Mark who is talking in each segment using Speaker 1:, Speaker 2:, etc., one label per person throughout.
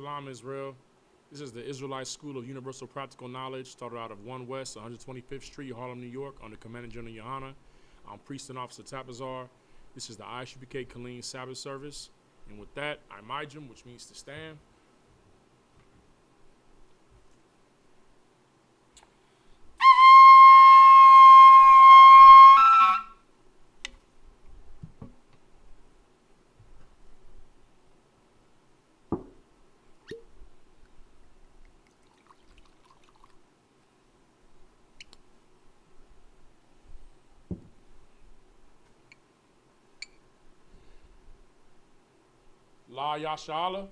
Speaker 1: Shalom, Israel. This is the Israelite School of Universal Practical Knowledge, started out of 1 West, 125th Street, Harlem, New York, under Commandant General Yohana. I'm Priest and Officer Tabazar. This is the ISUPK Killeen Sabbath service. And with that, I Mijim, which means to stand. La Yashala.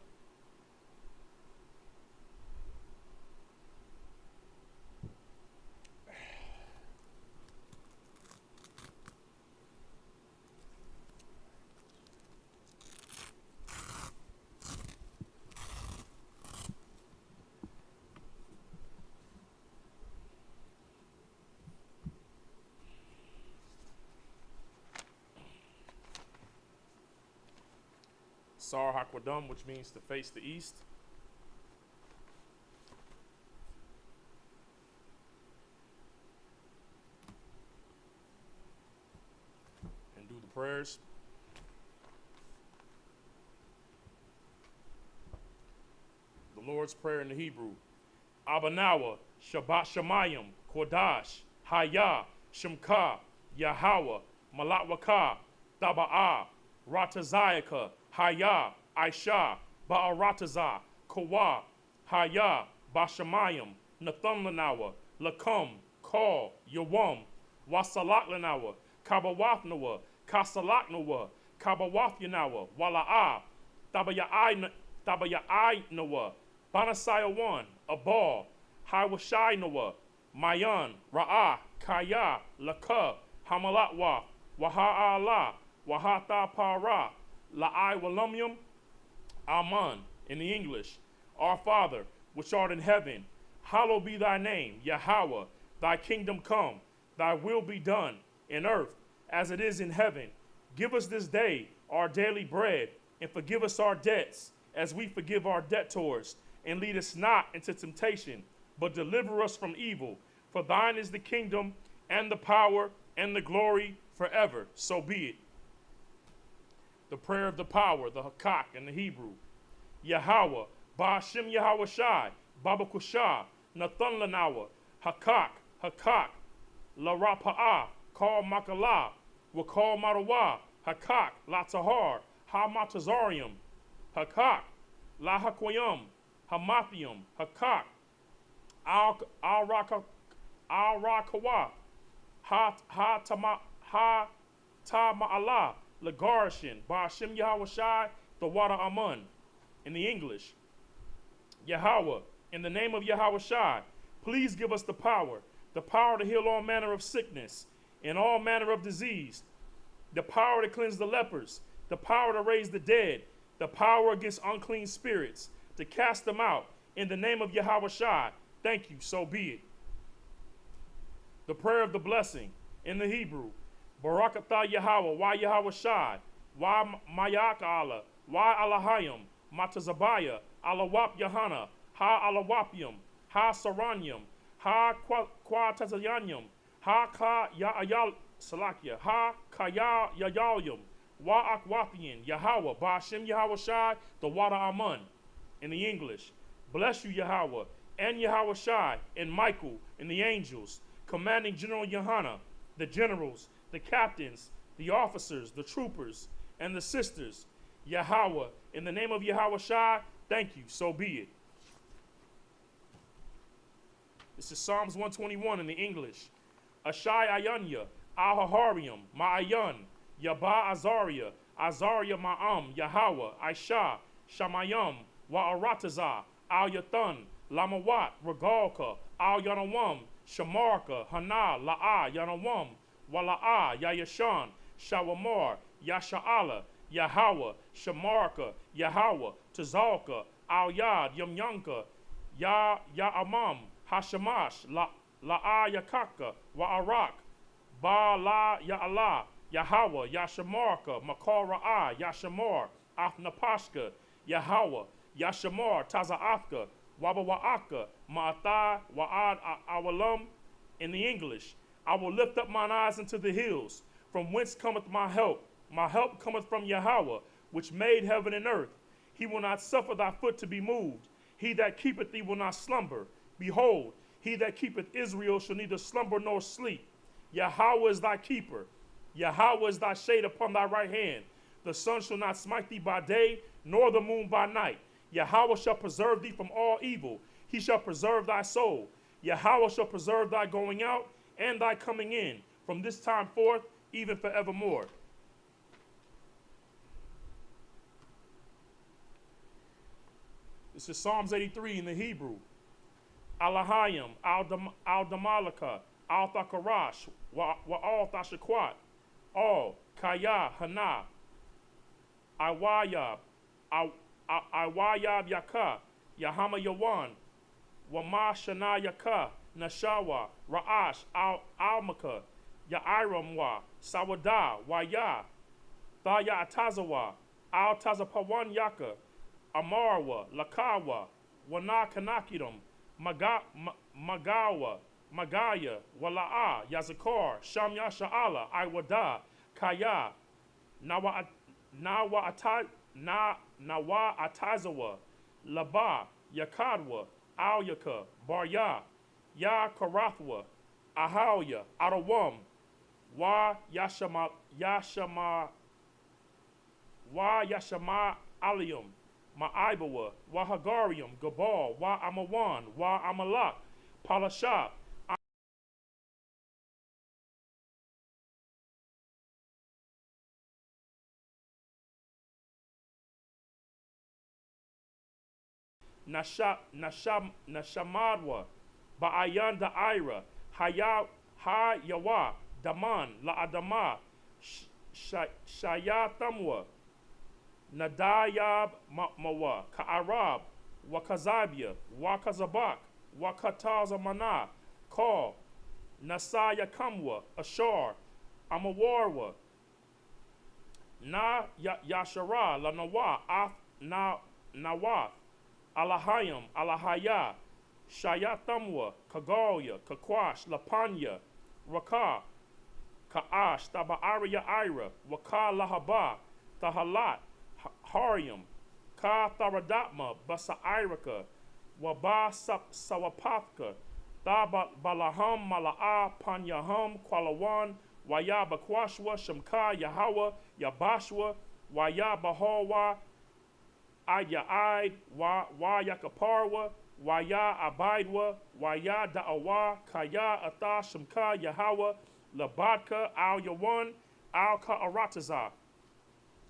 Speaker 1: Sar Hakwadam, which means to face the east. And do the prayers. The Lord's Prayer in the Hebrew. Abanawa, Shabbat Shemayim, Kodash, Haya, Shemka, Yahweh, Malawaka, Taba'ah, Ratazayaka, Haya, Aisha, Ba'arataza, Kawa, Haya, Bashamayim, Nathan Lanawa, Lakum, Kal, Yawam, Wasalak Lanawa, Kabawathnawa, Kasalaknawa, Kabawathanawa, Wala'a, Tabaya'ai Nawa, Banasaya 1, Abal, Hawashai Nawa, Mayan, Ra'ah, Kaya, Laka, Hamalatwa, Waha'ala, Wahata Para, La'ai Walumyum, Aman, in the English. Our Father, which art in heaven, hallowed be thy name, Yahweh, thy kingdom come, thy will be done, in earth as it is in heaven. Give us this day our daily bread, and forgive us our debts, as we forgive our debtors. And lead us not into temptation, but deliver us from evil. For thine is the kingdom, and the power, and the glory forever. So be it. The prayer of the power, the Hakak in the Hebrew. Yahweh, Ba'ashem Yahweh Shai, Baba Kushah, Nathan Lanawa, Hakak, La Rapa'ah, Kal Makalah, Wakal Marawa, Hakak, La Tahar, Ha Matazarium, Hakak, La Hakwayum, Hamathium, Hakak, Al Rakawa, Ha Tama'ala, Lagarshin, Ba'ashem Yahweh Shai, the water Amun, in the English. Yahweh, in the name of Yahweh Shai, please give us the power to heal all manner of sickness and all manner of disease, the power to cleanse the lepers, the power to raise the dead, the power against unclean spirits, to cast them out, in the name of Yahweh Shai. Thank you, so be it. The prayer of the blessing, in the Hebrew. Barakatah Yahweh, why Yahweh Shai, why Mayak Allah, why Allahayim, Matazabaya, Alawap Yahana, Ha Alawapium, Ha Saranyum, Ha Quatazayanyum, Ha Ka Ya'ayal Salakia, Ha Kaya Yayalyum, Wa Akwathian, Yahweh, Ba'ashem Yahweh Shai, the water Amun, in the English. Bless you, Yahweh, and Yahweh Shai, and Michael, and the angels, commanding General Yohana, the generals, the captains, the officers, the troopers, and the sisters. Yahweh, in the name of Yahweh Shai, thank you, so be it. This is Psalms 121 in the English. Ashai Ayanya, Ahaharium, Ma'ayan, Yaba Azaria, Azaria Ma'am, Yahweh, Aisha, Shamayam, Wa'arataza, Al Yathan, Lamawat, Regalka, Al Yanawam, Shamarka, Hana, La'a, Yanawam, Wala'a, Yayashan, Shawamar, Yasha'ala, Yahweh, Shamarka, Yahweh, Tazalka, Al Yad, Yamyanka, Ya'amam, Hashamash, La'a Yakaka, Wa'arak, Ba La Ya'ala, Yahweh, Yashamarka, Makal Ra'ah, Yashamar, Athnapashka, Yahweh, Yashamar, Taza'afka, Wabawa'aka, Ma'atha, Wa'ad Awalam. In the English, I will lift up mine eyes into the hills, from whence cometh my help. My help cometh from Yahweh, which made heaven and earth. He will not suffer thy foot to be moved. He that keepeth thee will not slumber. Behold, he that keepeth Israel shall neither slumber nor sleep. Yahweh is thy keeper. Yahweh is thy shade upon thy right hand. The sun shall not smite thee by day, nor the moon by night. Yahweh shall preserve thee from all evil. He shall preserve thy soul. Yahweh shall preserve thy going out and thy coming in, from this time forth, even forevermore. This is Psalms 83 in the Hebrew. Alahayim, Al-Damalaka, Al-Thakarash, Wa'al-Thashakwat, Al, Kaya, Hana, Iwayab, Iwayab Yaka, Yahama Yawan, Wama Shana Yaka, Nashawa, Ra'ash, Almaka, Yairamwa, Sawada, Waya, Thaya Atazawa, Al Tazapawan Yaka, Amarwa, Lakawa, Wana Kanakidum, Magawa, Magaya, Wala'a, Yazakar, Shamya Sha'ala, Iwada, Kaya, Nawa Atazawa, Laba, Yakadwa, Alyaka, Barya, Ya Karathwa, Ahalya, Arawam, Wa Yashama Aliyum, Ma'aibawa, Wa Hagarium, Gabal, Wa Amawan, Wa Amalak, Palasha, Nashamadwa, Ba'ayan Da'ira, Hayawa, Daman, La'adama, Shayathamwa, Nadayab Mawa, Ka'arab, Wakazabia, Wakazabak, Wakatazamana, Kal, Nasaya Kamwa, Ashar, Amawarwa, Na Yashara, Lanawa, Nawath, Alahayim, Alahaya, Shayathamwa, Kagalia, Kakwash, Lapanya, Raka, Ka'ash, Taba'ariya Ira, Waka Lahaba, Tahalat, Harium, Ka Tharadatma, Basairaka, Waba Sawapafka, Thaba Balaham, Mala'a, Panyaham, Kwalawan, Waya Bakwashwa, Shamka, Yahawa, Yabashwa, Waya Bahawa, Ayaid, Wa Yakaparwa, Waya Abaidwa, Waya Da'awa, Kaya Atha Shamka, Yahawa, Labadka, Al Yawan, Al Ka'arataza.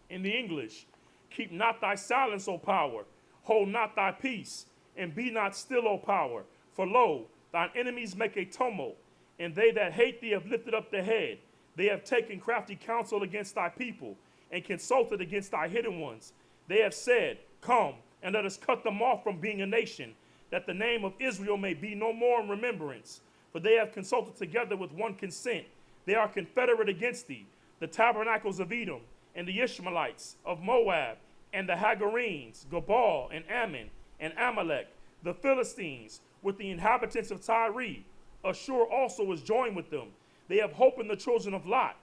Speaker 1: In the English, keep not thy silence, O power, hold not thy peace, and be not still, O power. For lo, thine enemies make a tumult, and they that hate thee have lifted up their head. They have taken crafty counsel against thy people, and consulted against thy hidden ones. They have said, come, and let us cut them off from being a nation, that the name of Israel may be no more in remembrance. For they have consulted together with one consent. They are confederate against thee, the tabernacles of Edom, and the Ishmaelites of Moab, and the Hagarenes, Gabal, and Ammon, and Amalek, the Philistines, with the inhabitants of Tyre. Ashur also is joined with them. They have hope in the children of Lot.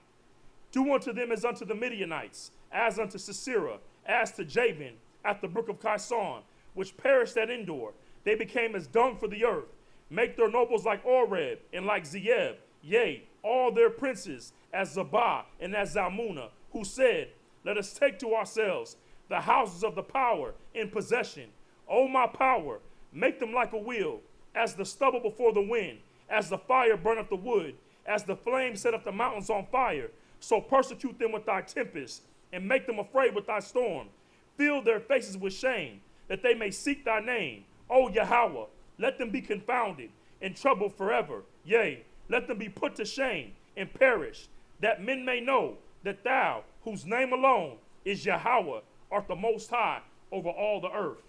Speaker 1: Do unto them as unto the Midianites, as unto Sisera, as to Jabin, at the brook of Kison, which perished at Endor. They became as dung for the earth. Make their nobles like Oreb, and like Zeeb, yea, all their princes, as Zabah, and as Zalmunna, who said, let us take to ourselves the houses of the power in possession. O my power, make them like a wheel, as the stubble before the wind, as the fire burneth the wood, as the flame setteth the mountains on fire. So persecute them with thy tempest, and make them afraid with thy storm. Fill their faces with shame, that they may seek thy name. O Yahweh, let them be confounded and troubled forever. Yea, let them be put to shame and perish, that men may know that thou, whose name alone is Yahweh, art the most high over all the earth.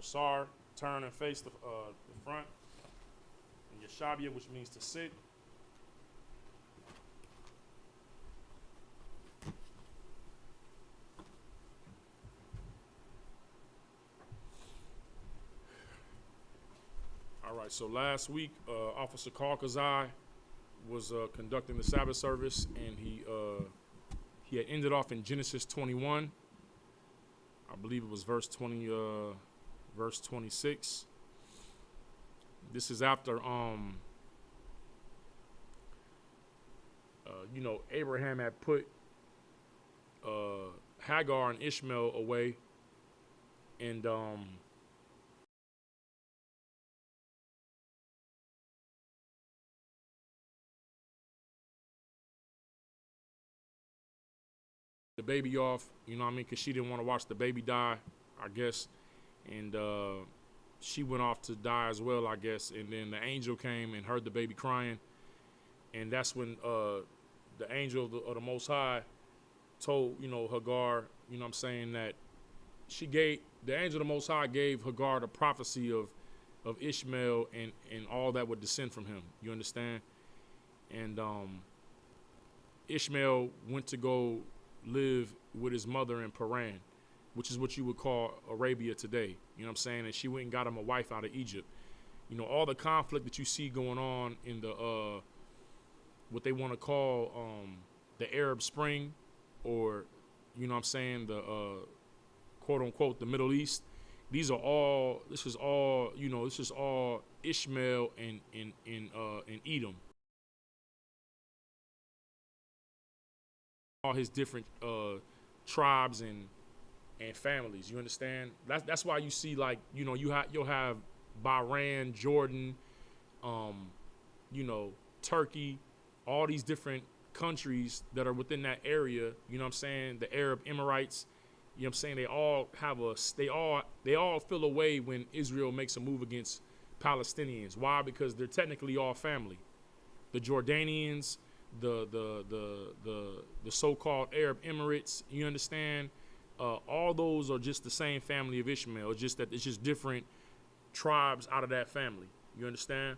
Speaker 1: So Sar, turn and face the front. And Yeshabia, which means to sit. All right, so last week, Officer Carl Kazai was conducting the Sabbath service, and he had ended off in Genesis 21. I believe it was verse 26. This is after Abraham had put Hagar and Ishmael away, and the baby off, you know what I mean, because she didn't want to watch the baby die, I guess, and she went off to die as well, I guess, and then the angel came and heard the baby crying, and that's when the angel of the Most High told, Hagar, you know what I'm saying, that the angel of the Most High gave Hagar the prophecy of Ishmael and all that would descend from him, you understand, and Ishmael went to go live with his mother in Paran, which is what you would call Arabia today. You know what I'm saying? And she went and got him a wife out of Egypt. You know, all the conflict that you see going on in the what they want to call the Arab Spring, or you know what I'm saying, the quote unquote the Middle East. This is all Ishmael and Edom. All his different tribes and families, you understand? That's why you see, like, you'll have Bahrain, Jordan, Turkey, all these different countries that are within that area, you know what I'm saying? The Arab Emirates, you know what I'm saying? They all feel away when Israel makes a move against Palestinians. Why? Because they're technically all family. The Jordanians, the so-called Arab Emirates, you understand? All those are just the same family of Ishmael. It's just that it's just different tribes out of that family. You understand?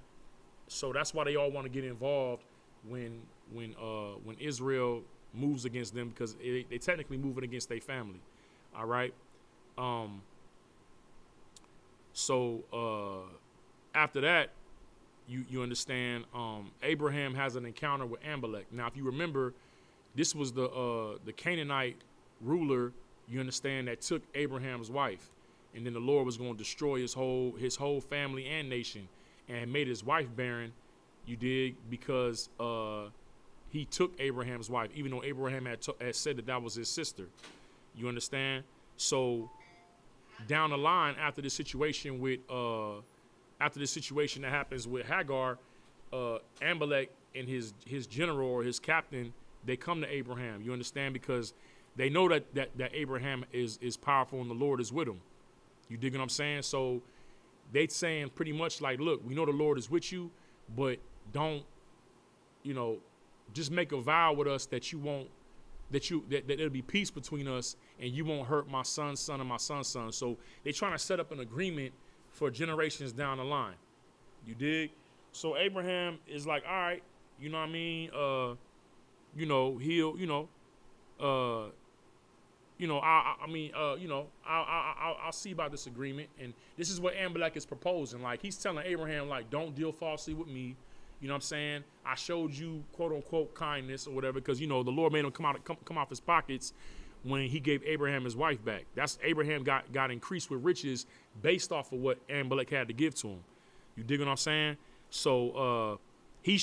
Speaker 1: So that's why they all want to get involved when Israel moves against them, because they technically moving against their family. All right. So after that, you understand, Abraham has an encounter with Amalek. Now, if you remember, this was the Canaanite ruler, you understand, that took Abraham's wife, and then the Lord was going to destroy his whole family and nation, and made his wife barren. You dig? Because he took Abraham's wife, even though Abraham had said that was his sister. You understand? So down the line, after the situation that happens with Hagar, Amalek and his general or his captain, they come to Abraham. You understand? Because they know that Abraham is powerful and the Lord is with him. You dig what I'm saying? So they saying pretty much like, look, we know the Lord is with you, but don't, just make a vow with us that you won't, that there'll be peace between us and you won't hurt my son's son and my son's son. So they trying to set up an agreement for generations down the line. You dig? So Abraham is like, all right, you know what I mean? I'll see about this agreement. And this is what Amalek is proposing. Like, he's telling Abraham, like, don't deal falsely with me. You know what I'm saying? I showed you, quote unquote, kindness or whatever, because, the Lord made him come off his pockets when he gave Abraham his wife back. That's Abraham got increased with riches based off of what Amalek had to give to him. You dig what I'm saying? So he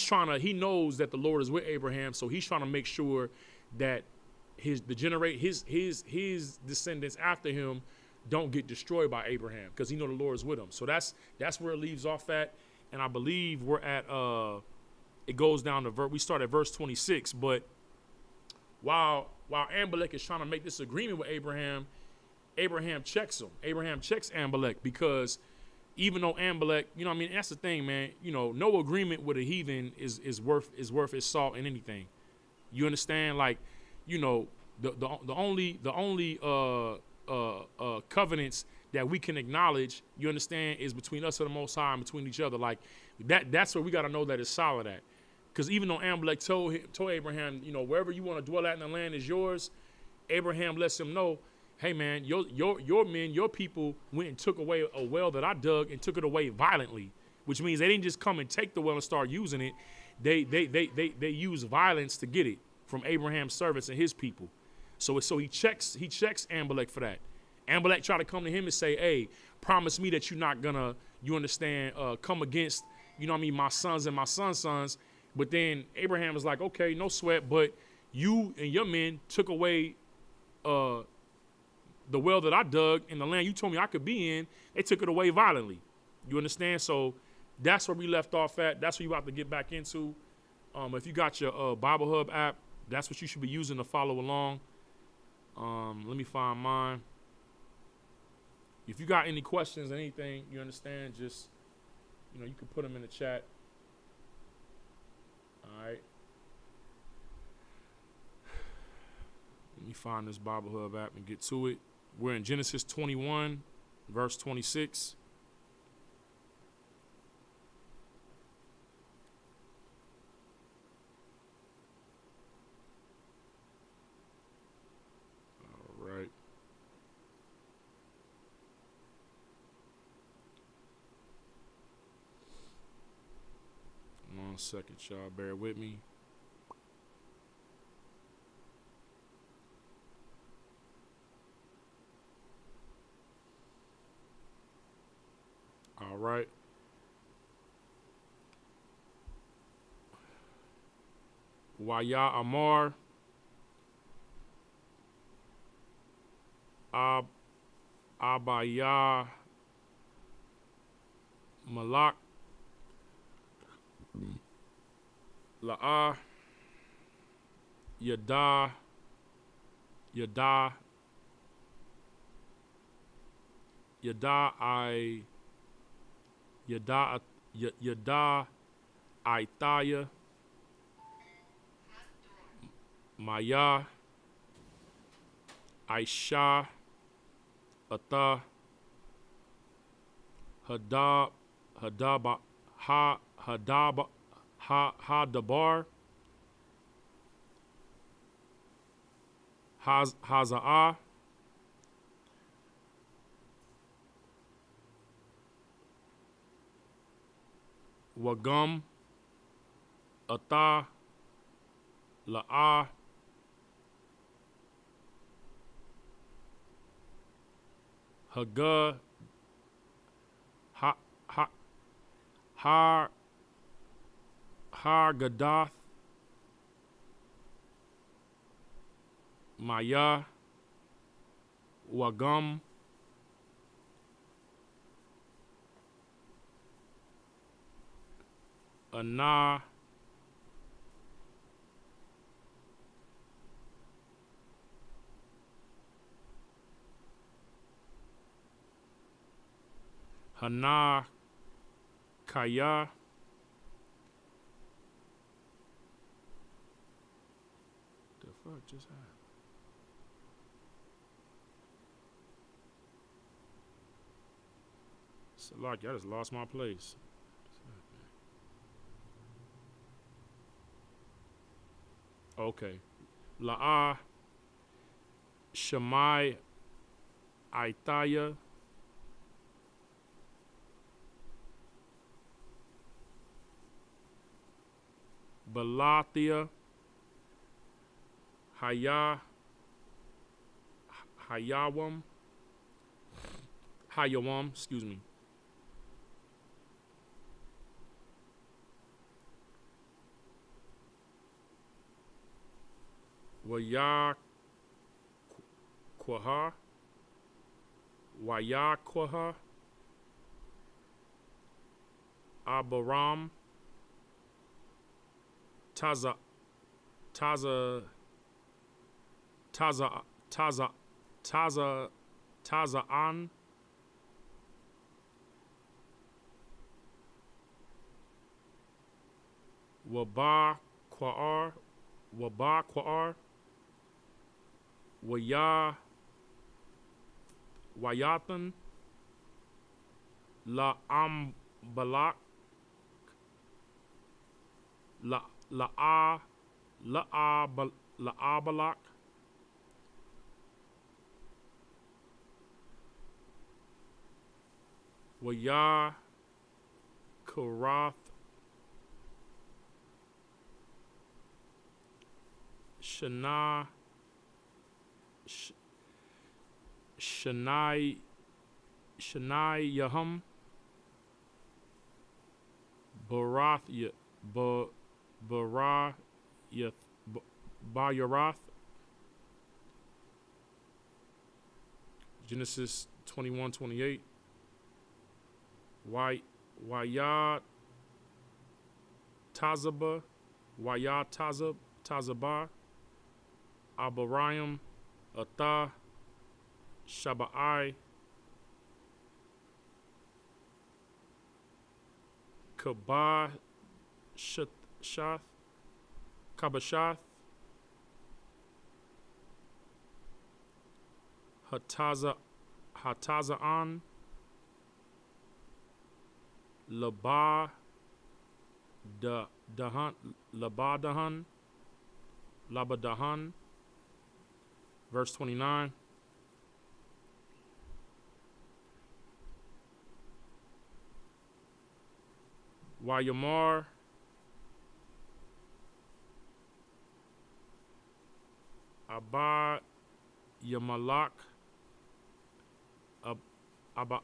Speaker 1: knows that the Lord is with Abraham, so he's trying to make sure that his descendants after him don't get destroyed by Abraham, because he know the Lord is with him. So that's where it leaves off at. And I believe we're at it goes down to we start at verse 26. But while Amalek is trying to make this agreement with Abraham, Abraham checks him. Abraham checks Amalek, because even though Amalek, that's the thing, man. No agreement with a heathen is worth its salt in anything. You understand? Like, the only covenants that we can acknowledge, you understand, is between us and the Most High and between each other. Like that's where we got to know that it's solid at. Because even though Amalek told Abraham, you know, wherever you want to dwell at in the land is yours, Abraham lets him know, hey man, your men, your people went and took away a well that I dug and took it away violently, which means they didn't just come and take the well and start using it. They used violence to get it from Abraham's servants and his people. So he checks Amalek for that. Amalek tried to come to him and say, hey, promise me that you're not gonna, you understand, come against, you know what I mean, my sons and my sons' sons. But then Abraham was like, okay, no sweat, but you and your men took away the well that I dug in the land you told me I could be in. They took it away violently. You understand? So that's where we left off at. That's what you have to get back into. If you got your Bible Hub app, that's what you should be using to follow along. Let me find mine. If you got any questions, anything, you understand, just, you know, you can put them in the chat. All right. Let me find this Bible Hub app and get to it. We're in Genesis 21, verse 26. All right. 1 second, y'all. Bear with me. All right. Waya Amar. Abaya Malak. La'a. Yada. Aithaya. Maya. Aisha. Atha. Hadabar. Haza'ah. Wagum. Atha. La'ah. Haga. Har Gadath. Maya. Wagum. Ana. Hana. Kaya. The fuck just happened? Salaki, I just lost my place. Okay. La'ah. Shemai. Aithaya. Balathia. Hayawam, excuse me. Waya Kwaha. Abaram. Taza'an. Waba Kwa'ar. Wayathan. La Ambalak, La Abalak, Waya Karath, Shana, Shanai, Shanai Yahum, Barath, Barath, Bayarath, Genesis 21:28. Wayat Tazaba, Tazaba, Abarayim, Atha, Shabai, Kabashath, Hatazaan, Labadahan, verse 29. Wayamar, Abba Yamalak, Abba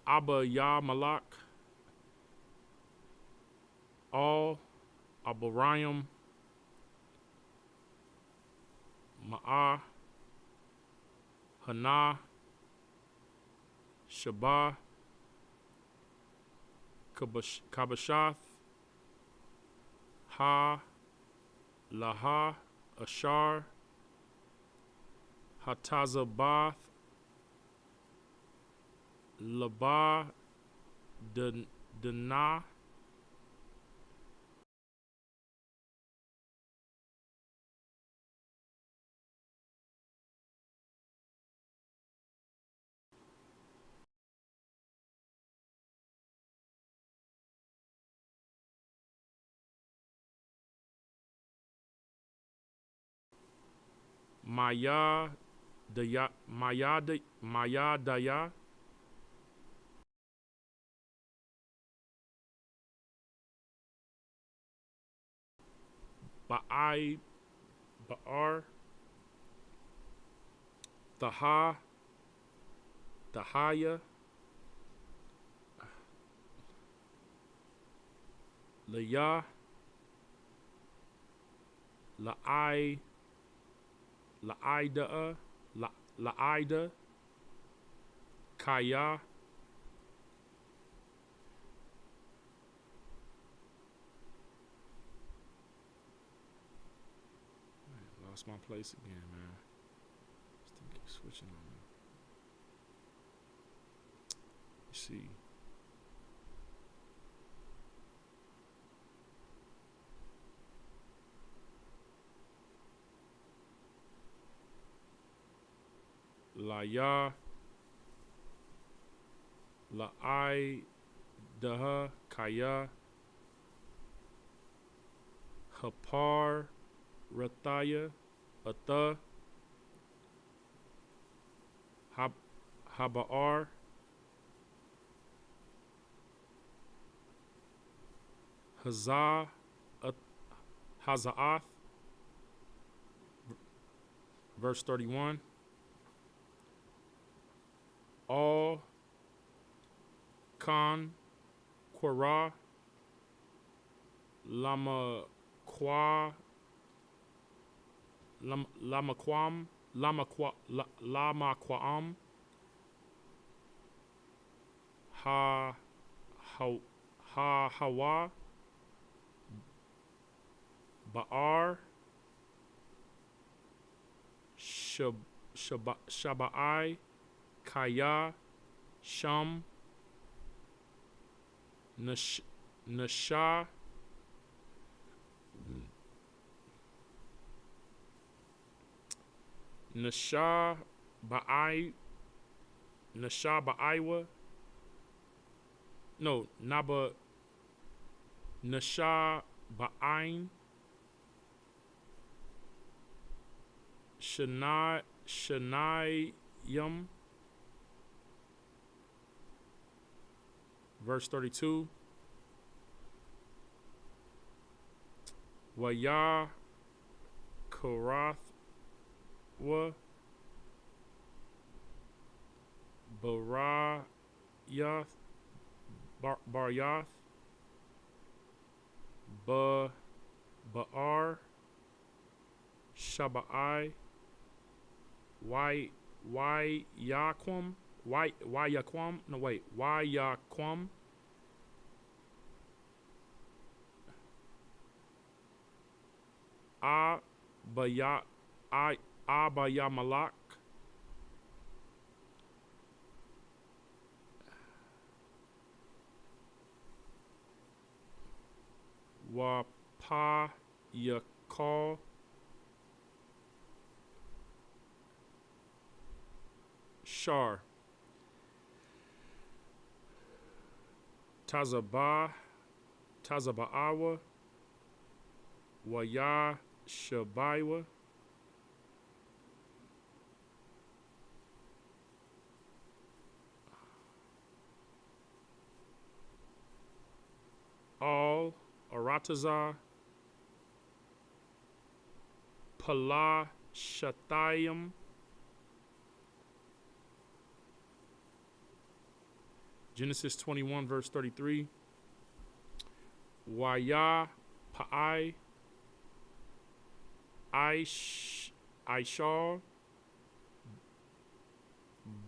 Speaker 1: Yamalak, All, Abarayim, Ma'ah, Hana, Shabah, Kabashath, Ha, Laha, Ashar, Hatazabath, Labah, Dana, Maya, Maya Daya, Ba'ai, Ba'ar, Taha, Tahaya, Laya, La'ai, La'ida, La'ida, Kaya, lost my place again, man. This thing keeps switching on me. Let's see. Laya, La'ai, Daha, Kaya, Hapar, Rathaya, Atha, Haba'ar, Haza'ath, verse 31. All, Khan, Quara, Lama Kwa, Lama Kwam, Lama Kwam, Hawa, Ba'ar, Shabai, Kaya, Sham, Nasha, Ba'ai, Nashaba Iowa. No, Naba Nasha Ba'ain. Shanayim. Verse 32. Waya Karath wa Barayath Baryath Ba'ar Shabai Why Yaquam Why Yaquam no wait Why Yaquam Abaya Abaya Malak Wapa Yakal Shar Tazaba'awa Waya Shabaiwa Al Arataza Pala Shatayim Genesis 21 verse 33 Waya Pa'ai Aishar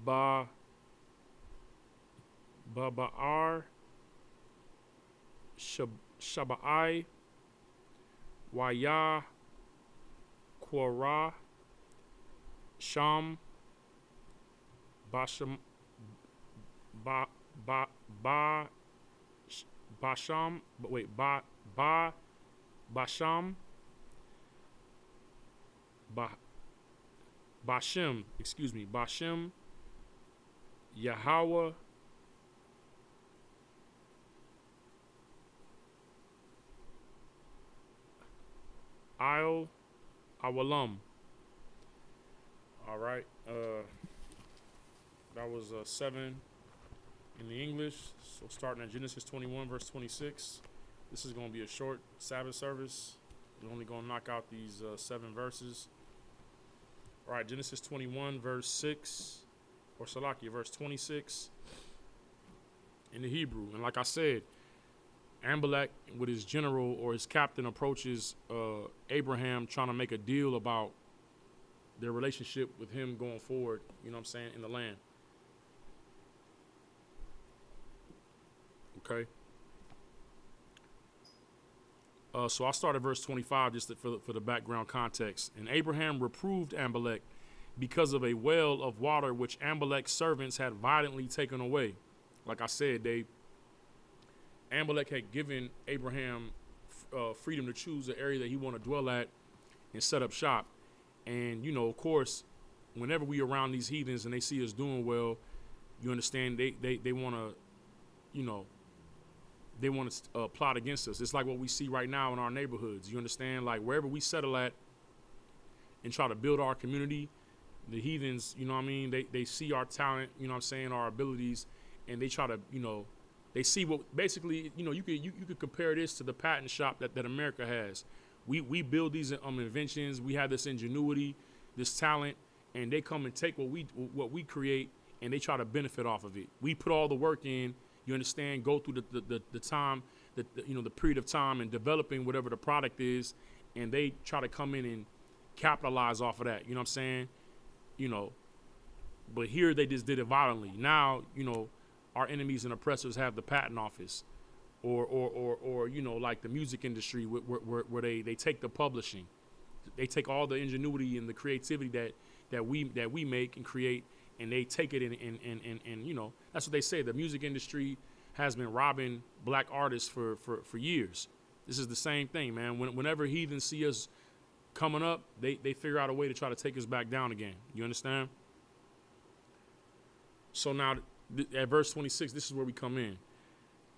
Speaker 1: Ba'ar Shabai Waya Quara Sham Basham Basham Basham Bashem, excuse me, Bashem Yahweh I'll Awalam. All right. That was 7 in the English. So starting at Genesis 21, verse 26. This is going to be a short Sabbath service. We're only going to knock out these 7 verses. All right, Genesis 21, verse 6, or Salakia, verse 26 in the Hebrew. And like I said, Amalek with his general or his captain approaches Abraham trying to make a deal about their relationship with him going forward, you know what I'm saying, in the land. Okay. So I started verse 25 just for the background context. And Abraham reproved Amalek because of a well of water which Amalek's servants had violently taken away. Like I said, Amalek had given Abraham freedom to choose the area that he want to dwell at and set up shop. And, you know, of course, whenever we around these heathens and they see us doing well, you understand they want to, you know, they want to plot against us. It's like what we see right now in our neighborhoods. You understand? Like wherever we settle at and try to build our community, the heathens, you know what I mean? They see our talent, you know what I'm saying, our abilities, and they try to, you know, they see what basically, you know, you could compare this to the patent shop that America has. We build these inventions, we have this ingenuity, this talent, and they come and take what we create and they try to benefit off of it. We put all the work in. You understand? Go through the time, the period of time and developing whatever the product is, and they try to come in and capitalize off of that. You know what I'm saying? You know, but here they just did it violently. Now, you know, our enemies and oppressors have the patent office, or you know, like the music industry where they take the publishing, they take all the ingenuity and the creativity that we make and create. And they take it and you know, that's what they say. The music industry has been robbing black artists for years. This is the same thing, man. Whenever heathens see us coming up, they figure out a way to try to take us back down again. You understand? So now at verse 26, this is where we come in.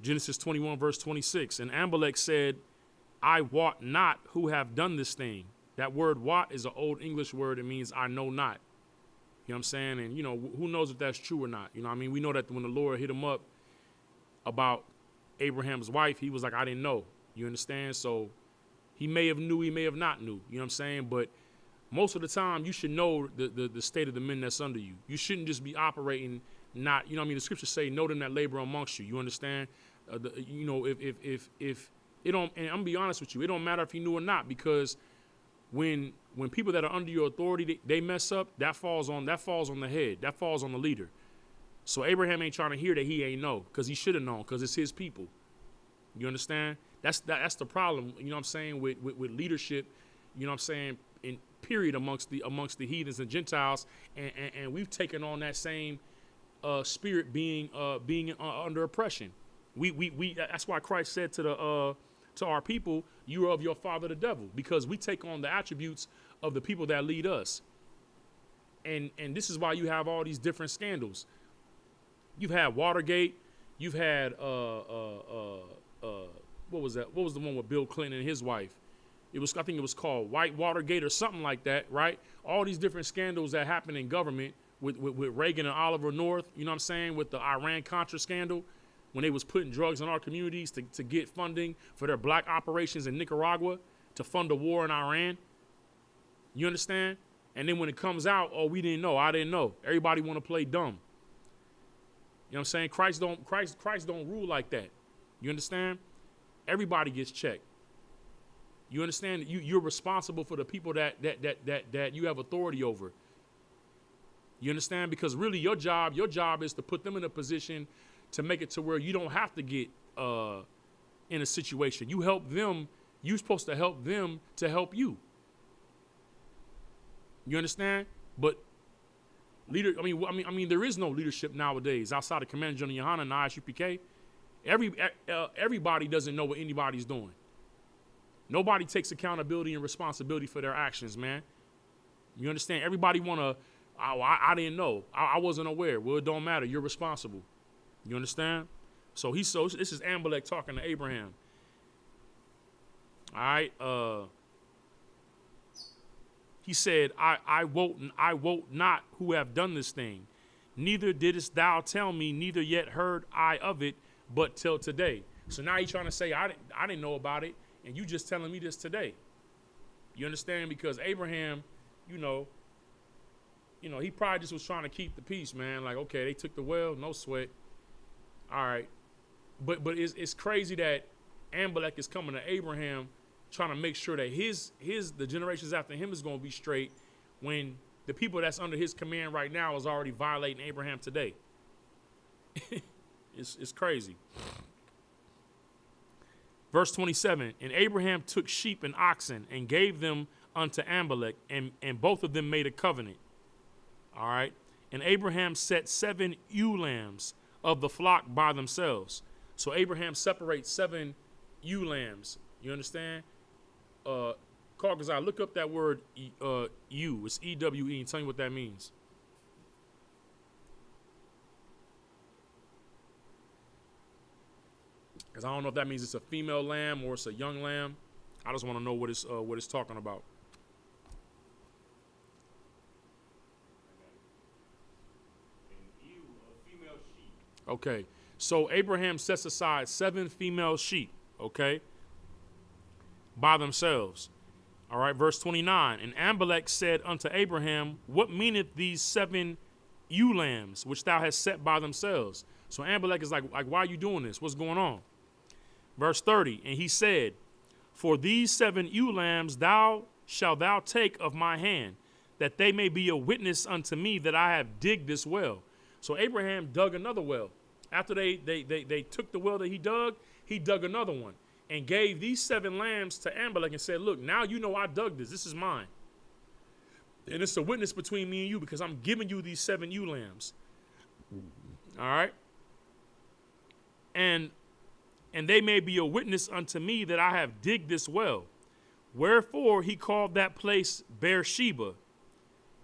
Speaker 1: Genesis 21, verse 26. And Amalek said, I wot not who have done this thing. That word wot is an old English word. It means I know not. You know what I'm saying? And, you know, who knows if that's true or not? You know what I mean? We know that when the Lord hit him up about Abraham's wife, he was like, I didn't know. You understand? So he may have knew, he may have not knew. You know what I'm saying? But most of the time, you should know the state of the men that's under you. You shouldn't just be operating not, you know what I mean? The scriptures say, know them that labor amongst you. You understand? You know, if it don't, and I'm gonna be honest with you, it don't matter if you knew or not, because when people that are under your authority, they mess up, that falls on the head, that falls on the leader. So Abraham ain't trying to hear that he ain't know, because he should have known, because it's his people. You understand? That's the problem, you know what I'm saying, with leadership, you know what I'm saying, in period amongst the heathens and Gentiles, and we've taken on that same spirit being under oppression. We that's why Christ said to our people, you are of your father the devil, because we take on the attributes of the people that lead us. And this is why you have all these different scandals. You've had Watergate, you've had what was that? What was the one with Bill Clinton and his wife? I think it was called White Watergate or something like that, right? All these different scandals that happen in government with Reagan and Oliver North, you know what I'm saying, with the Iran-Contra scandal, when they was putting drugs in our communities to get funding for their black operations in Nicaragua to fund the war in Iran. You understand? And then when it comes out, oh, we didn't know, I didn't know. Everybody want to play dumb. You know what I'm saying? Christ don't rule like that. You understand? Everybody gets checked. You understand? You're responsible for the people that you have authority over. You understand? Because really your job is to put them in a position to make it to where you don't have to get in a situation. You help them. You're supposed to help them to help you. You understand? But I mean, there is no leadership nowadays outside of Commander General Yohana and ISUPK. Everybody doesn't know what anybody's doing. Nobody takes accountability and responsibility for their actions, man. You understand? Everybody I didn't know. I wasn't aware. Well, it don't matter. You're responsible. You understand? So this is Amalek talking to Abraham. All right. He said, I wot not who have done this thing. Neither didst thou tell me, neither yet heard I of it, but till today. So now he's trying to say, I didn't know about it, and you just telling me this today. You understand? Because Abraham, you know, he probably just was trying to keep the peace, man. Like, okay, they took the well, no sweat. All right. But it's crazy that Amalek is coming to Abraham trying to make sure that the generations after him is going to be straight, when the people that's under his command right now is already violating Abraham today. It's crazy. Verse 27, and Abraham took sheep and oxen and gave them unto Amalek, and both of them made a covenant. All right. And Abraham set 7 ewe lambs of the flock by themselves. So Abraham separates 7 ewe lambs. You understand? Caucasai, look up that word ewe. It's E-W-E, and tell me what that means. Because I don't know if that means it's a female lamb or it's a young lamb. I just want to know what it's talking about. Okay, so Abraham sets aside 7 female sheep, okay, by themselves. All right, verse 29. And Amalek said unto Abraham, what meaneth these 7 ewe lambs which thou hast set by themselves? So Amalek is like, why are you doing this? What's going on? Verse 30. And he said, for these 7 ewe lambs shalt thou take of my hand, that they may be a witness unto me that I have digged this well. So Abraham dug another well. After they took the well that he dug another one and gave these 7 lambs to Amalek and said, look, now you know I dug this. This is mine. And it's a witness between me and you because I'm giving you these 7 ewe lambs. All right. And they may be a witness unto me that I have digged this well. Wherefore he called that place Beersheba.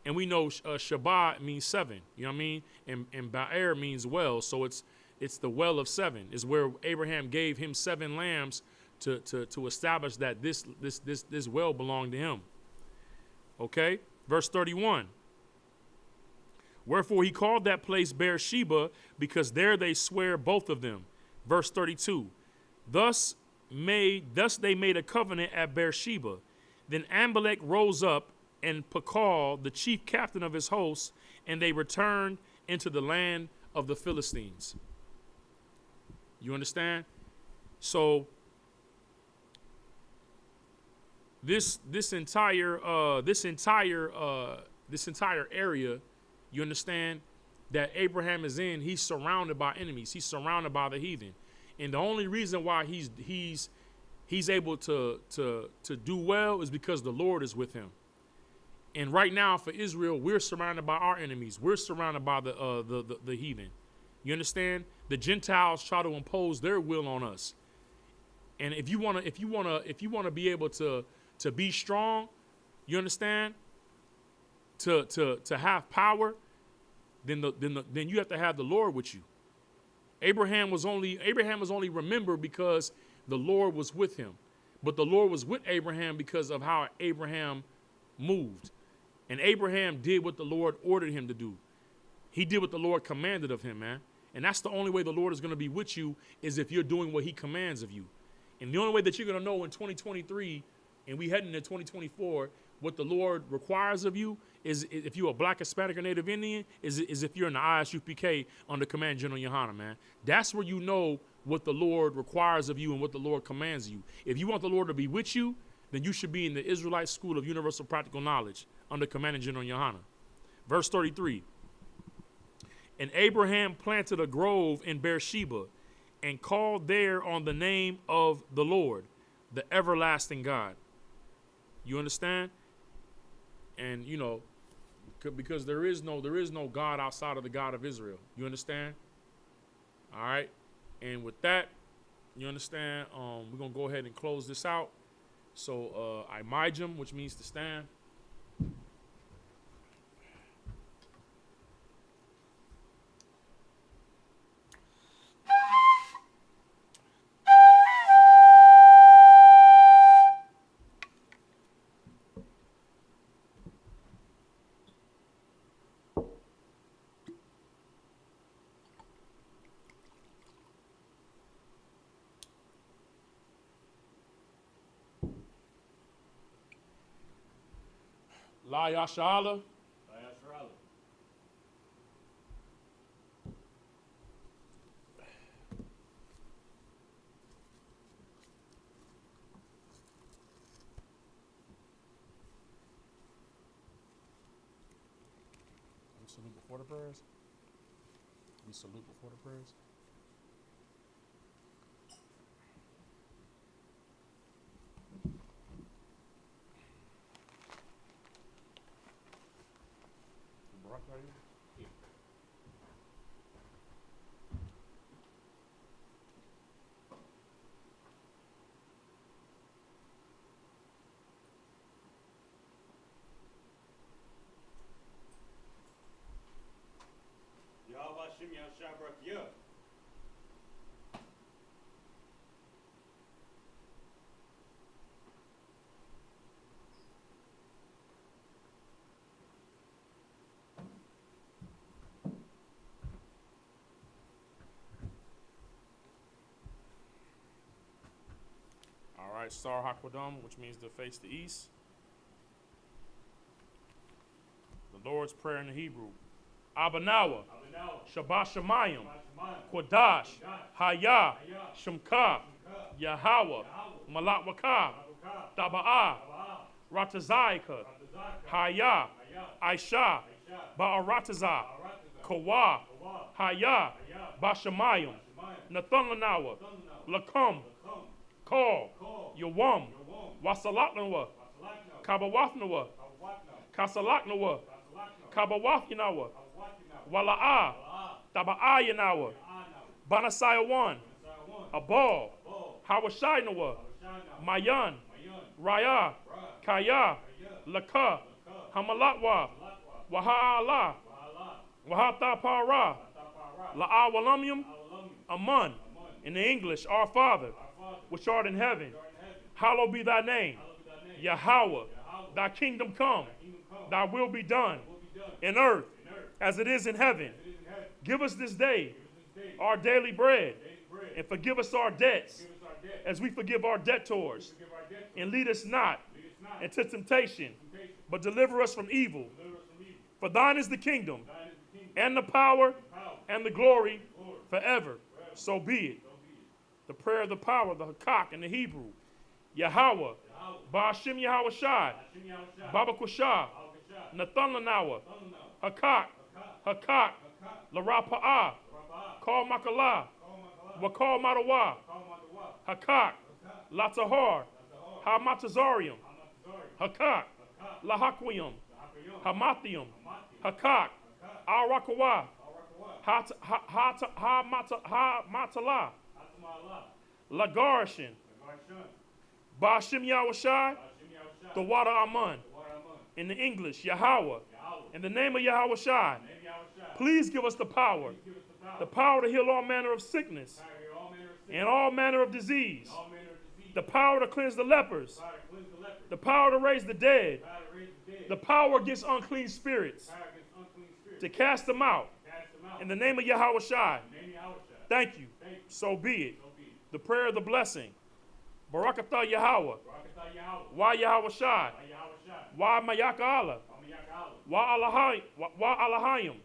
Speaker 1: And we know Shabbat means 7. You know what I mean? And Ba'er means well. So it's the well of 7. Is where Abraham gave him 7 lambs to establish that this well belonged to him. Okay? Verse 31. Wherefore he called that place Beersheba, because there they swear both of them. Verse 32. Thus they made a covenant at Beersheba. Then Amalek rose up, and Pakal, the chief captain of his hosts, and they returned into the land of the Philistines. You understand? So this entire area, you understand, that Abraham is in, he's surrounded by enemies. He's surrounded by the heathen. And the only reason why he's able to do well is because the Lord is with him. And right now for Israel, we're surrounded by our enemies. We're surrounded by the heathen. You understand? The Gentiles try to impose their will on us. And if you wanna be able to be strong, you understand? To have power, then you have to have the Lord with you. Abraham was only remembered because the Lord was with him. But the Lord was with Abraham because of how Abraham moved. And Abraham did what the Lord ordered him to do. He did what the Lord commanded of him, man. And that's the only way the Lord is going to be with you, is if you're doing what he commands of you. And the only way that you're going to know in 2023, and we heading into 2024, what the Lord requires of you is, if you're a Black, Hispanic, or Native Indian, is if you're in the ISUPK under Command General Yohana, man. That's where you know what the Lord requires of you and what the Lord commands you. If you want the Lord to be with you, then you should be in the Israelite School of Universal Practical Knowledge under Command General Yohana. Verse 33. And Abraham planted a grove in Beersheba and called there on the name of the Lord, the everlasting God. You understand? And, you know, because there is no God outside of the God of Israel. You understand? All right. And with that, you understand, we're going to go ahead and close this out. So, Imajim, which means to stand. La Yashala. We salute before the prayers. We salute before the prayers. Right here. All right, Sar Hakwadam, which means to face the east. The Lord's Prayer in the Hebrew. Abanawa, Shabbat Shemayim, Kodash, Hayah, Shemka, Yahweh, Malak Wakah, Taba'ah, Ratazaika, Hayah, Aisha, Ba'aratazah, Kawa, Hayah, Bashamayim, Nathanlanawa, Lakum, Call, Yawam, Wasalaknawa, Kabawathnawa, Kasalaknawa, Kabawathinawa, Wala'ah, Taba'ayanawa, Banasayawan, Abal, Hawashainawa, Mayan, Raya, Kaya, Laka, Hamalatwa, Wahala. Wahata para. La'awalamyum. Amun. In the English, our Father, which art in heaven, hallowed be thy name. Yahweh, thy kingdom come, thy will be done in earth as it is in heaven. Give us this day our daily bread, and forgive us our debts as we forgive our debtors. And lead us not into temptation, but deliver us from evil. For thine is the kingdom, and the power, and the glory forever. So be it. The prayer of the power, the Hakak in the Hebrew. Yahweh, Ba'ashim Yahweh Shai, Baba Kushah, Nathan Lanawa, Hakak, Hakak, Larapa'ah, Kal Makalah, Wakal Matawa, Hakak, Latahar, Hamatazarium, Hakak, Lahaquium, Hamathium, Hakak, Al-Rakawa, Ha-Matala, Lagarshin, Ba'ashim Yahweh Shai, the water Amun. In the English, Yahweh. In the name of Yahweh Shai, please give us the power to heal all manner of sickness and all manner of disease, the power to cleanse the lepers, the power to raise the dead, the power against unclean spirits, to cast them out. In the name of Yahweh Shai, thank you. So be it. The prayer of the blessing. Barakatah Yahweh. Wa Yahweh Shai. Wa Mayaka Allah. Wa Alahayim.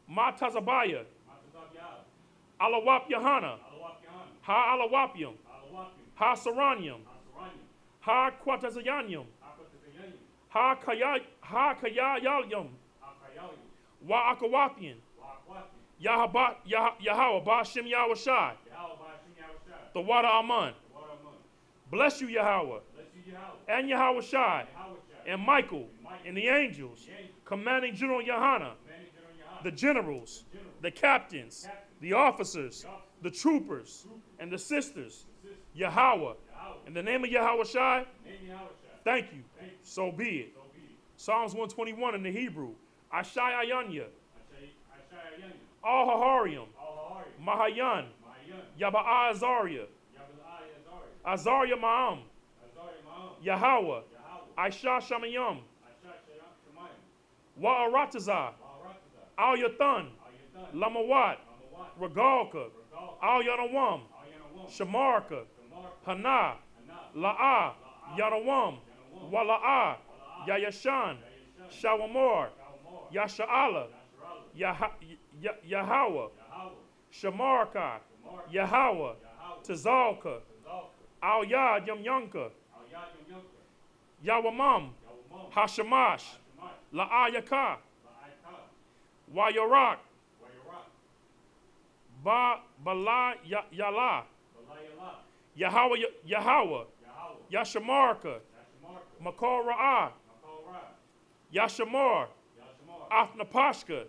Speaker 1: Ma Tazabaya. Alawap Yahana. Ha Alawapyum. Ha Saranyum. Ha Quatazayanyum. Ha Kayayalyum. Wa Akawathian. Yahweh Ba'ashim Yahweh Shai. The water Amun. Bless you, Yahweh. And Yahweh Shai. And Michael. And the angels. Commanding General Yahana. The generals. The captains. The officers. The troopers. And the sisters. Yahweh. In the name of Yahweh Shai. Thank you. So be it. Psalms 121 in the Hebrew. Ashai Ayanya. Al-Haharium. Mahayan. Yaba'a Azaria. Azaria Ma'am. Yahweh. Aisha Shamayam. Wa'arataza. Al Yathan. Lamawat. Regalka. Al Yanawam. Shamarka. Hana. La'a. Yanawam. Wala'a. Yayashan. Shawamor. Yasha'ala. Yahweh. Shamarka. Yahweh. Tazalka. Al Yad Yamyanka. Yawamam. Hashamash. La'ayaka. Wayarak. Bala Yala. Yahweh. Yashamarka. Makor Ra'ah. Yashamar. Afnapashka.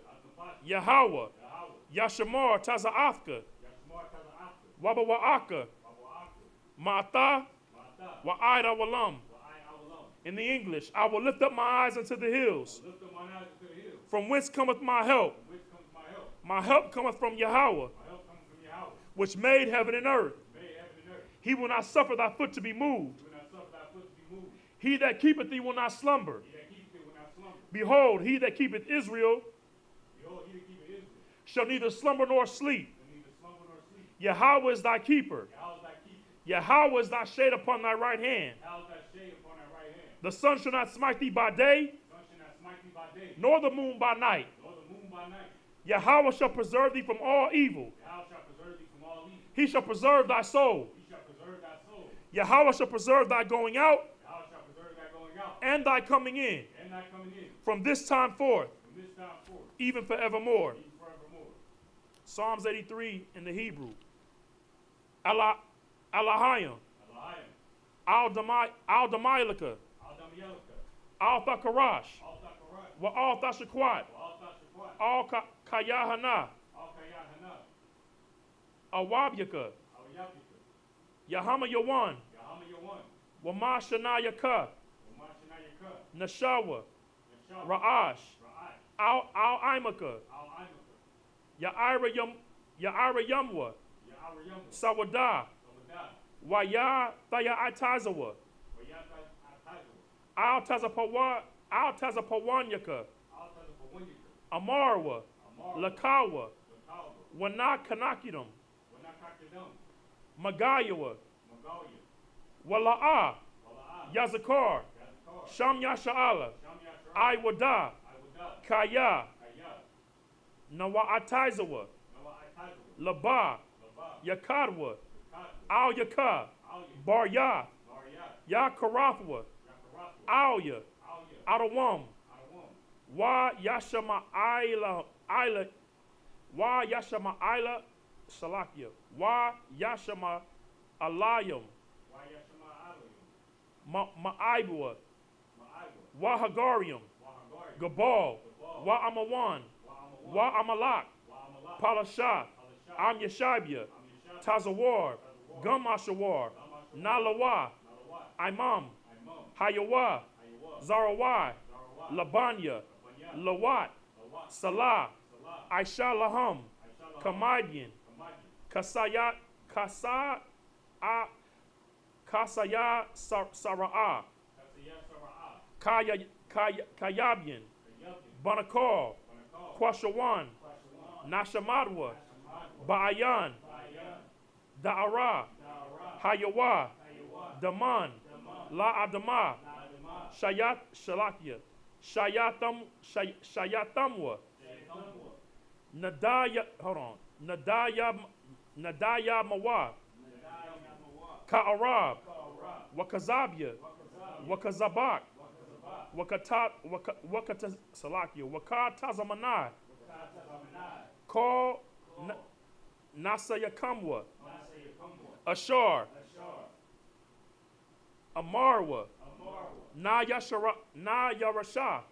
Speaker 1: Yahweh. Yashamar Taza'afka. Wabawa'aka. Ma'ata. Wa'ida Walam. In the English, I will lift up my eyes unto the hills. From whence cometh my help? My help cometh from Yahweh, which made heaven and earth. He will not suffer thy foot to be moved. He that keepeth thee will not slumber. Behold, he that keepeth Israel shall neither slumber nor sleep. Yahweh is thy keeper. Yahweh is thy shade upon thy right hand. The sun shall not smite thee by day, nor the moon by night. Yahweh shall preserve thee from all evil. He shall preserve thy soul. Yahweh shall preserve thy going out and thy coming in from this time forth, even forevermore. Psalms 83 in the Hebrew. Alahayim. Al-Damayalika. Al-Thakarash. Wa al-Thashakwat. Al-Kayahana. Awabyaka. Yahama Yawan. Wa Mashanayaka. Nashawa. Ra'ash, Al-Imaka, Ya'ira Yumwa, Sawada, Waya Thaya Atazawa, Al-Tazapawanyaka, Amarwa, Lakawa, Wana Kanakidum, Magayawa, Wala'a, Yazakar, Sham Yasha'ala, Iwada, Kaya, Nawa'ataizawa, Laba, Yakadwa, Al Yaka, Barya, Yakarathwa, Alya, Adawam, Wa Yashama Ila, Wa Yashama Ila, Salakia, Wa Yashama Alayam, Ma'ibwa, Wa Hagarium, Gabal, Wa Amawan, Wa Amalak, Palasha, Am Yeshabia, Tazawar, Gumashawar, Nalawa, Imam, Hayawa, Zarawai, Labanya, Lawat, Salah, Aisha Laham, Kamadian, Kasaya Sara'ah, Kayabian, Banakar, Kwashawan, Nashamadwa, Ba'ayan, Da'ara, Hayawa, Daman, La Adama, Shayatamwa, Nadaya Mawa, Ka'arab, Wakazabia, Wakazabak, Wakatazamanai, Call Nasayakamwa, Ashar, Amarwa, Na Yarasha,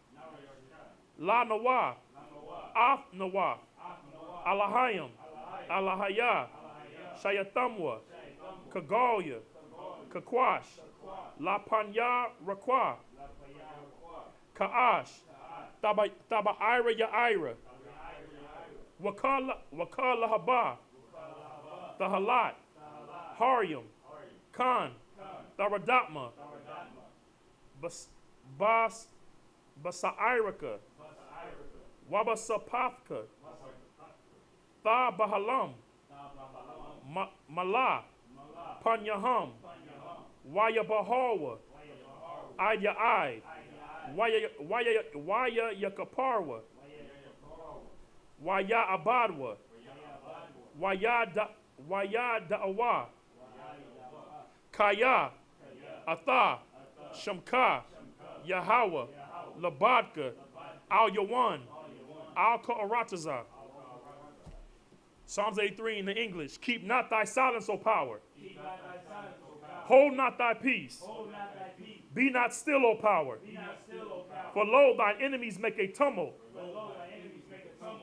Speaker 1: La Nawa, Af Nawa, Alahayam, Alahaya, Shayatamwa, Kagalia, Kakwash, La Panya Rakwa, Ka'ash, Taba Ira Ya'ira, Wakala Haba, Tahalat, Harium, Khan, Tharadatma, Basairaka, Wabasapafka, Tha Bahalam, Mala, Panyaham, Waya Bahawa, Aya Ai, Waya Yakaparwa, Waya Abadwa, Waya Da'awa, Kaya, Atha, Shamka, Yahweh, Labadka, Al Yawan, Al Ka'arataza. Psalms 83 in the English. Keep not thy silence, O power. Hold not thy peace. Be not still, O power. For lo, thine enemies make a tumult.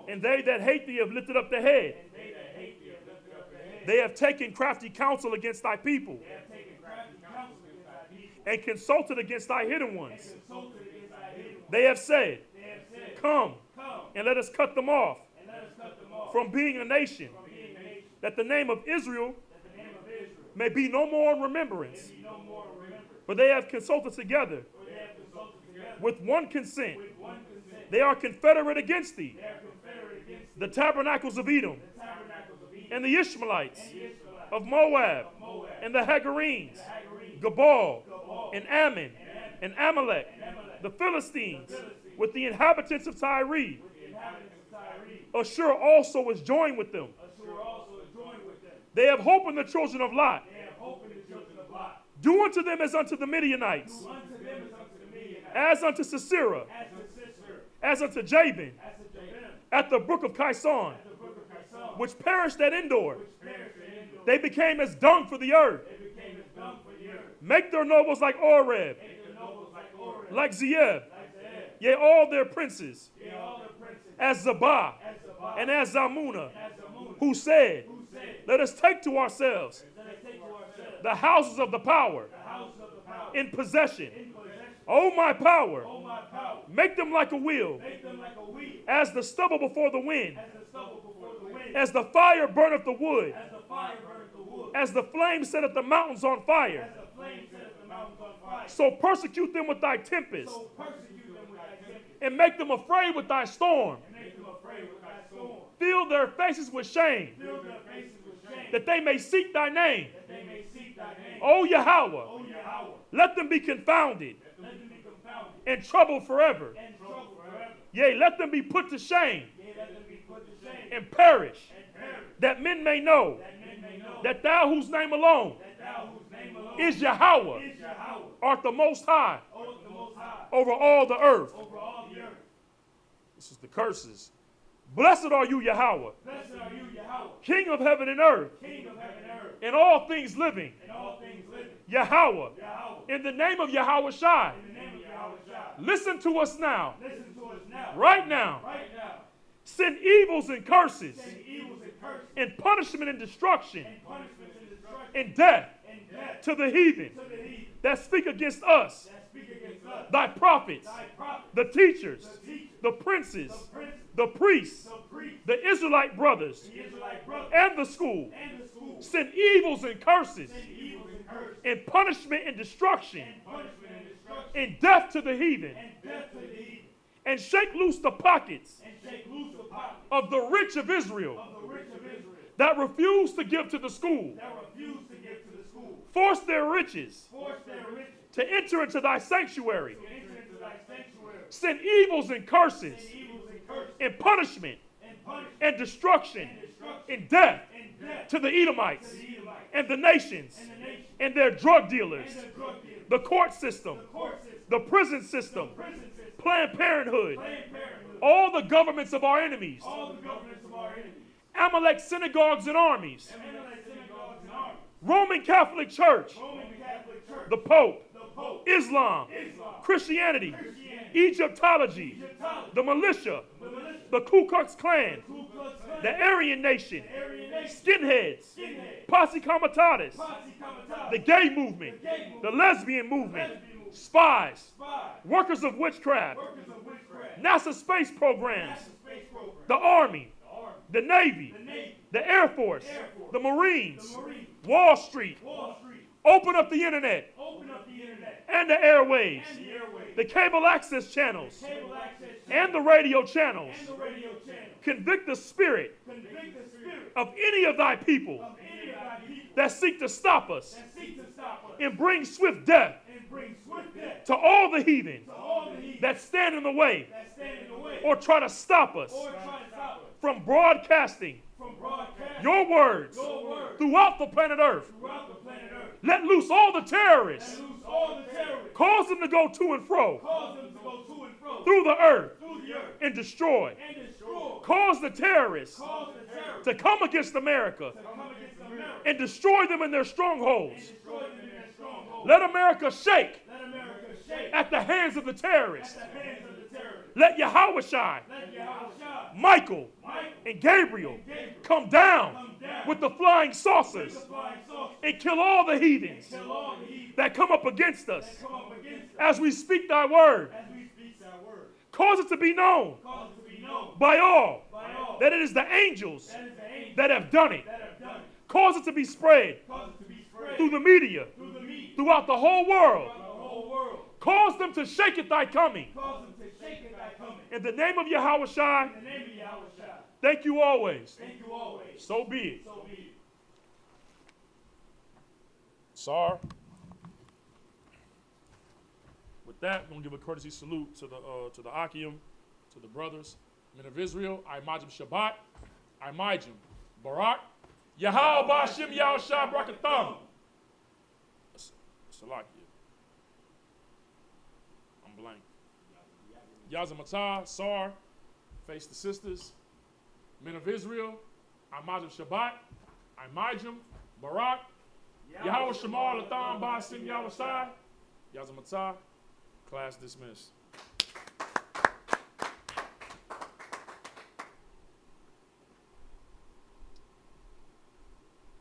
Speaker 1: And they that hate thee have lifted up the head. They have taken crafty counsel against thy people. And consulted against thy hidden ones. They have said, come, and let us cut them off from being a nation, that the name of Israel may be no more in remembrance. For they have consulted together with one consent. They are confederate against thee. The tabernacles of Edom, and the Ishmaelites of Moab, and the Hagarenes, Gabal, and Ammon, and Amalek, the Philistines, with the inhabitants of Tyre. Ashur also is joined with them. They have hope in the children of Lot. Do unto them as unto the Midianites, as unto Sisera, as unto Jabin, at the brook of Kison, which perished at Endor. They became as dung for the earth. Make their nobles like Oreb, like Zeeb, yea, all their princes, as Zabah, and as Zalmunna, who said, let us take to ourselves the houses of the power in possession, O my power,
Speaker 2: O my power,
Speaker 1: make them like a wheel,
Speaker 2: make them like a wheel,
Speaker 1: as the stubble before the wind,
Speaker 2: as the stubble before the wind,
Speaker 1: as the fire burneth the wood,
Speaker 2: as the fire burneth the wood,
Speaker 1: as the flame setteth the mountains on fire.
Speaker 2: as the flame setteth the mountains on fire.
Speaker 1: So persecute them with thy tempest,
Speaker 2: So persecute them with thy tempest,
Speaker 1: and make them afraid with thy storm.
Speaker 2: and make them afraid with thy storm.
Speaker 1: Fill their faces with shame,
Speaker 2: Fill their faces with shame,
Speaker 1: that they may seek thy name.
Speaker 2: that they may seek thy name.
Speaker 1: O Yahweh,
Speaker 2: O Yahweh,
Speaker 1: let them be confounded
Speaker 2: let them be confounded
Speaker 1: and troubled forever.
Speaker 2: and troubled forever.
Speaker 1: Yea, let them be put to shame
Speaker 2: Yea, let them be put to shame
Speaker 1: and perish,
Speaker 2: and perish,
Speaker 1: that men may know
Speaker 2: that men may know
Speaker 1: that thou whose name alone
Speaker 2: that thou whose name alone
Speaker 1: is Yahweh
Speaker 2: is Yahweh,
Speaker 1: art the most high
Speaker 2: O the Most High,
Speaker 1: over all the earth.
Speaker 2: over all the earth.
Speaker 1: This is the curses. Blessed are you, Yahweh,
Speaker 2: Blessed are you, Yahweh,
Speaker 1: King of heaven and earth,
Speaker 2: King of heaven and earth,
Speaker 1: and all things living.
Speaker 2: and all things living.
Speaker 1: Yahweh,
Speaker 2: Yahweh,
Speaker 1: in the name of Yahweh Shai,
Speaker 2: in the name of Yahweh Shai,
Speaker 1: listen to us now,
Speaker 2: listen to us now,
Speaker 1: right now.
Speaker 2: right now.
Speaker 1: Send evils and curses,
Speaker 2: Send evils and curses,
Speaker 1: and punishment and destruction,
Speaker 2: and punishments and destruction,
Speaker 1: and death
Speaker 2: and death
Speaker 1: to the heathen
Speaker 2: to the heathen
Speaker 1: that speak against us,
Speaker 2: that speak against us,
Speaker 1: thy prophets,
Speaker 2: thy prophets,
Speaker 1: the teachers,
Speaker 2: the teachers,
Speaker 1: the princes,
Speaker 2: the princes,
Speaker 1: the priests,
Speaker 2: the priests,
Speaker 1: the Israelite brothers,
Speaker 2: the Israelite brothers,
Speaker 1: and the school.
Speaker 2: and the schools.
Speaker 1: Send evils and curses,
Speaker 2: Send evils and curses,
Speaker 1: and punishment and destruction,
Speaker 2: and punishment and destruction,
Speaker 1: and death to the heathen,
Speaker 2: and death to the heathen,
Speaker 1: and shake loose the pockets
Speaker 2: and shake loose the pocket
Speaker 1: of the rich of Israel
Speaker 2: of the rich of Israel
Speaker 1: that refuse to give to the school.
Speaker 2: that refuse to give to the school.
Speaker 1: Force their riches
Speaker 2: Force their riches
Speaker 1: to enter into thy sanctuary.
Speaker 2: to enter into thy sanctuary.
Speaker 1: Send evils and curses,
Speaker 2: Send evils and curses,
Speaker 1: and punishment,
Speaker 2: and punishment,
Speaker 1: and destruction,
Speaker 2: and destruction,
Speaker 1: and death
Speaker 2: and death
Speaker 1: to the Edomites,
Speaker 2: to the Edomites,
Speaker 1: and the nations,
Speaker 2: and the nation,
Speaker 1: and their drug dealers,
Speaker 2: and the drug dealers,
Speaker 1: the court system,
Speaker 2: the court system,
Speaker 1: the prison system,
Speaker 2: prison system,
Speaker 1: Planned Parenthood,
Speaker 2: Planned Parenthood,
Speaker 1: all the governments of our enemies,
Speaker 2: all the governments of our enemies,
Speaker 1: Amalek synagogues and armies,
Speaker 2: Amalek synagogues and armies,
Speaker 1: Roman Catholic Church,
Speaker 2: Roman Catholic Church,
Speaker 1: the Pope,
Speaker 2: the Pope,
Speaker 1: Islam,
Speaker 2: Islam,
Speaker 1: Christianity,
Speaker 2: Christianity,
Speaker 1: Egyptology,
Speaker 2: Egyptology,
Speaker 1: the militia,
Speaker 2: the militia,
Speaker 1: the Ku Klux Klan,
Speaker 2: Ku Klux Klan,
Speaker 1: the Aryan Nation,
Speaker 2: the Aryan Nation,
Speaker 1: skinheads,
Speaker 2: skinhead,
Speaker 1: posse comitatus,
Speaker 2: Posse Comitatus,
Speaker 1: the gay movement,
Speaker 2: the gay movement,
Speaker 1: the lesbian movement,
Speaker 2: lesbian movement,
Speaker 1: spies,
Speaker 2: spies,
Speaker 1: workers of witchcraft,
Speaker 2: workers of witchcraft,
Speaker 1: NASA space programs,
Speaker 2: NASA space program,
Speaker 1: the Army,
Speaker 2: the Army,
Speaker 1: the Navy,
Speaker 2: the Navy,
Speaker 1: the Air Force,
Speaker 2: Air Force,
Speaker 1: the Marines,
Speaker 2: the Marines,
Speaker 1: Wall Street.
Speaker 2: Wall Street,
Speaker 1: Open up the internet
Speaker 2: open up the internet
Speaker 1: and the airwaves,
Speaker 2: and the airwaves,
Speaker 1: the cable access channels,
Speaker 2: cable access
Speaker 1: and the radio channels.
Speaker 2: and the radio channel.
Speaker 1: Convict the spirit
Speaker 2: Convict the spirit
Speaker 1: of any of thy people
Speaker 2: of any of thy people
Speaker 1: that seek to stop us
Speaker 2: that seek to stop us
Speaker 1: and bring swift death
Speaker 2: and bring swift death
Speaker 1: to all the heathen
Speaker 2: to all the heathen
Speaker 1: that stand in the way
Speaker 2: that stand in the way
Speaker 1: or try to stop us
Speaker 2: or try to stop us
Speaker 1: from broadcasting
Speaker 2: from broadcasting
Speaker 1: your words
Speaker 2: your word
Speaker 1: throughout the planet Earth.
Speaker 2: throughout the planet Earth.
Speaker 1: Let loose all the terrorists.
Speaker 2: And loose all the terrorists.
Speaker 1: Cause them to go to and fro
Speaker 2: Cause them to go to and fro
Speaker 1: through the earth
Speaker 2: through the earth
Speaker 1: and destroy.
Speaker 2: and destroy.
Speaker 1: Cause the terrorists
Speaker 2: Cause the terrorists
Speaker 1: to come against America
Speaker 2: to come against America
Speaker 1: and destroy them in their strongholds.
Speaker 2: and destroy them in their strongholds.
Speaker 1: Let America shake
Speaker 2: Let America shake
Speaker 1: at the hands of the
Speaker 2: at
Speaker 1: terrorists.
Speaker 2: the hands of the terrorists.
Speaker 1: Let Yahweh Shai,
Speaker 2: Let Yahweh shine.
Speaker 1: Michael,
Speaker 2: Michael,
Speaker 1: and Gabriel
Speaker 2: Gabriel
Speaker 1: come down
Speaker 2: come down
Speaker 1: with the flying
Speaker 2: with
Speaker 1: saucers
Speaker 2: the flying saucer
Speaker 1: and kill all the heathens
Speaker 2: till all the heathen
Speaker 1: that come up against us
Speaker 2: that come up against us
Speaker 1: as we speak thy word.
Speaker 2: as we speak thy word.
Speaker 1: Cause it to be known
Speaker 2: Cause it to be known
Speaker 1: by all
Speaker 2: by all
Speaker 1: that it is the angels
Speaker 2: that is the angels
Speaker 1: that have done it.
Speaker 2: that have done it.
Speaker 1: Cause it to be spread
Speaker 2: Cause it to be spread
Speaker 1: through the media
Speaker 2: through the media
Speaker 1: throughout the whole world.
Speaker 2: throughout the whole world.
Speaker 1: Cause them to shake at thy coming.
Speaker 2: Cause them to shake at thy coming.
Speaker 1: In the name of Yahweh Shai,
Speaker 2: In the name of Yahweh Shai.
Speaker 1: thank you always.
Speaker 2: Thank you always.
Speaker 1: So be it.
Speaker 2: So be it.
Speaker 1: Sar. With that, we're going to give a courtesy salute to the Akim, to the brothers, men of Israel. I Majim Shabbat. I Majim Barak. Yahal Bashim Yahal Shah Brakatham. Salakia. I'm blank. Yazamatah, Sar, face the sisters, men of Israel. I Majim Shabbat. I Majim Barak. Yahweh Shemar Latham Basim Yahweh Shai. Yazamatah. Class dismissed.